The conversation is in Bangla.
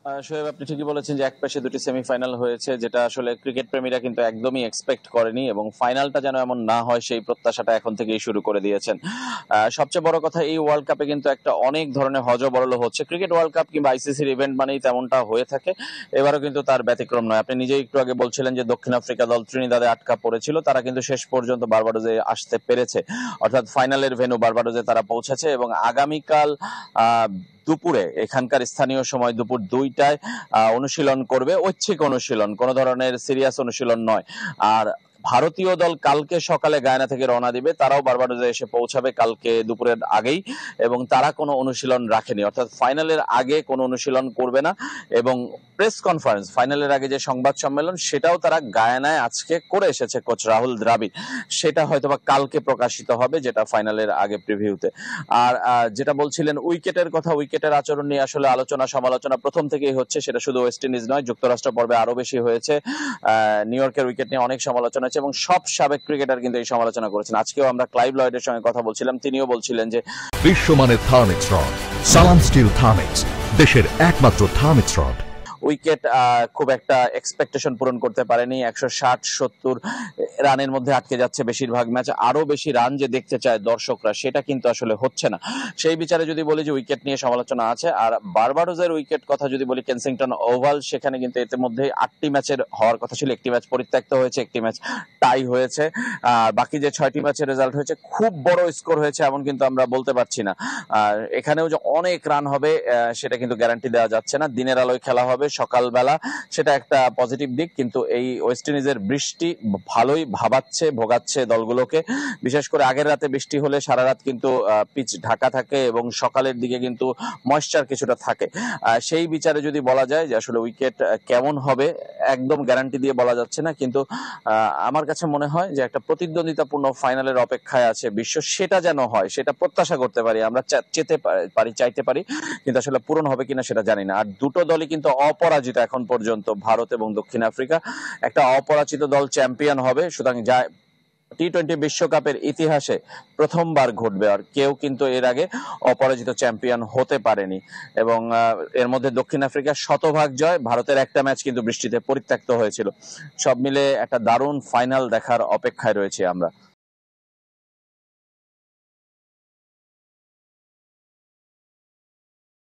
শোয়েব, আপনি ঠিকই বলেছেন যে একপাশে দুটি সেমিফাইনাল হয়েছে, যেটা আসলে ক্রিকেট প্রেমীরা কিন্তু একদমই এক্সপেক্ট করেনি, এবং ফাইনালটা যেন এমন না হয় সেই প্রত্যাশাটা এখন থেকেই শুরু করে দিয়েছেন। সবচেয়ে বড় কথা, এই ওয়ার্ল্ড কাপে কিন্তু একটা অনেক ধরনের হজবরল হচ্ছে। ক্রিকেট ওয়ার্ল্ড কাপ কিংবা আইসিসির ইভেন্ট মানেই তেমনটা হয়ে থাকে, এবারও কিন্তু তার ব্যতিক্রম নয়। আপনি নিজেই একটু আগে বলছিলেন যে দক্ষিণ আফ্রিকা দল ত্রিনিদাদে আটকা পড়েছিল, তারা কিন্তু শেষ পর্যন্ত বারবাডোজে আসতে পেরেছে, অর্থাৎ ফাইনালের ভেন্যু বারবাডোজে তারা পৌঁছেছে, এবং আগামীকাল আহ দুপুরে, এখানকার স্থানীয় সময় দুপুর 2টায় অনুশীলন করবে, ঐচ্ছিক অনুশীলন, কোনো ধরনের সিরিয়াস অনুশীলন নয়। আর ভারতীয় দল কালকে সকালে গায়ানা থেকে রওনা দিবে, তারাও বারবাডোজে এসে পৌঁছাবে কালকে দুপুরের আগেই, এবং তারা কোনো অনুশীলন রাখেনি, অর্থাৎ ফাইনালের আগে কোনো অনুশীলন করবে না। এবং প্রেস কনফারেন্স, ফাইনালের আগে যে সংবাদ সম্মেলন, সেটাও তারা গায়ানায় আজকে করে এসেছে কোচ রাহুল দ্রাবিড়, সেটা হয়তোবা কালকে প্রকাশিত হবে, যেটা ফাইনালের আগে প্রিভিউতে। আর যেটা বলছিলেন উইকেটের কথা, উইকেটের আচরণ নিয়ে আসলে আলোচনা সমালোচনা প্রথম থেকেই হচ্ছে, সেটা শুধু ওয়েস্ট ইন্ডিজ নয়, যুক্তরাষ্ট্র পর্বে আরো বেশি হয়েছে। নিউ ইয়র্কের উইকেট নিয়ে অনেক সমালোচনা হচ্ছে, এবং সব সাবেক ক্রিকেটার কিন্তু এই সমালোচনা করেছেন। আজকেও আমরা ক্লাইভ লয়েডের সঙ্গে কথা বলছিলাম, তিনিও বলছিলেন যে বিশ্বমানের থার্মিক্স রড, সালাম স্টিল থার্মিক্স, দেশের একমাত্র থার্মিক্স রড। উইকেট খুব একটা এক্সপেকটেশন পূরণ করতে পারেনি, 160-70 রানের মধ্যে আটকে যাচ্ছে বেশিরভাগ ম্যাচ। আরো বেশি রান যে দেখতে চায় দর্শকরা, সেটা কিন্তু আসলে হচ্ছে না। সেই বিচারে যদি বলি যে উইকেট নিয়ে সমালোচনা আছে। আর বারবাডোজের উইকেট কথা যদি বলি, কেনসিংটন ওভাল, সেখানে কিন্তু ইতিমধ্যে 8টি ম্যাচের হওয়ার কথা ছিল, 1টি ম্যাচ পরিত্যক্ত হয়েছে, 1টি ম্যাচ টাই হয়েছে, আর বাকি যে 6টি ম্যাচের রেজাল্ট হয়েছে, খুব বড় স্কোর হয়েছে এমন কিন্তু আমরা বলতে পারছি না। আর এখানেও যে অনেক রান হবে সেটা কিন্তু গ্যারান্টি দেওয়া যাচ্ছে না। দিনের আলোয় খেলা হবে সকালবেলা, সেটা একটা পজিটিভ দিক, কিন্তু এই ওয়েস্ট ইন্ডিজের বৃষ্টি ভালোই ভাবাচ্ছে, ভোগাচ্ছে দলগুলোকে। বিশেষ করে আগের রাতে বৃষ্টি হলে সারা রাত কিন্তু পিচ ঢাকা থাকে, এবং সকালের দিকে কিন্তু ময়েশ্চার কিছুটা থাকে। সেই বিচারে যদি বলা যায় যে আসলে উইকেট কেমন হবে, একদম গ্যারান্টি দিয়ে বলা যাচ্ছে না, কিন্তু আমার কাছে মনে হয় যে একটা প্রতিদ্বন্দ্বিতাপূর্ণ ফাইনালের অপেক্ষায় আছে বিশ্ব, সেটা যেন হয়, সেটা প্রত্যাশা করতে পারি, আমরা চেতে পারি, চাইতে পারি, কিন্তু আসলে পূরণ হবে কিনা সেটা জানি না। আর দুটো দলই কিন্তু অপরাজিত এখন পর্যন্ত, ভারত এবং দক্ষিণ আফ্রিকা। একটা অপরাজিত দল চ্যাম্পিয়ন হবে, সুতরাং যা টি-20 বিশ্বকাপের ইতিহাসে প্রথমবার ঘটবে, আর কেউ কিন্তু এর আগে অপরাজিত চ্যাম্পিয়ন হতে পারেনি। এবং এর মধ্যে দক্ষিণ আফ্রিকার শতভাগ জয়, ভারতের একটা ম্যাচ কিন্তু বৃষ্টিতে পরিত্যক্ত হয়েছিল। সব মিলে একটা দারুণ ফাইনাল দেখার অপেক্ষায় রয়েছি আমরা।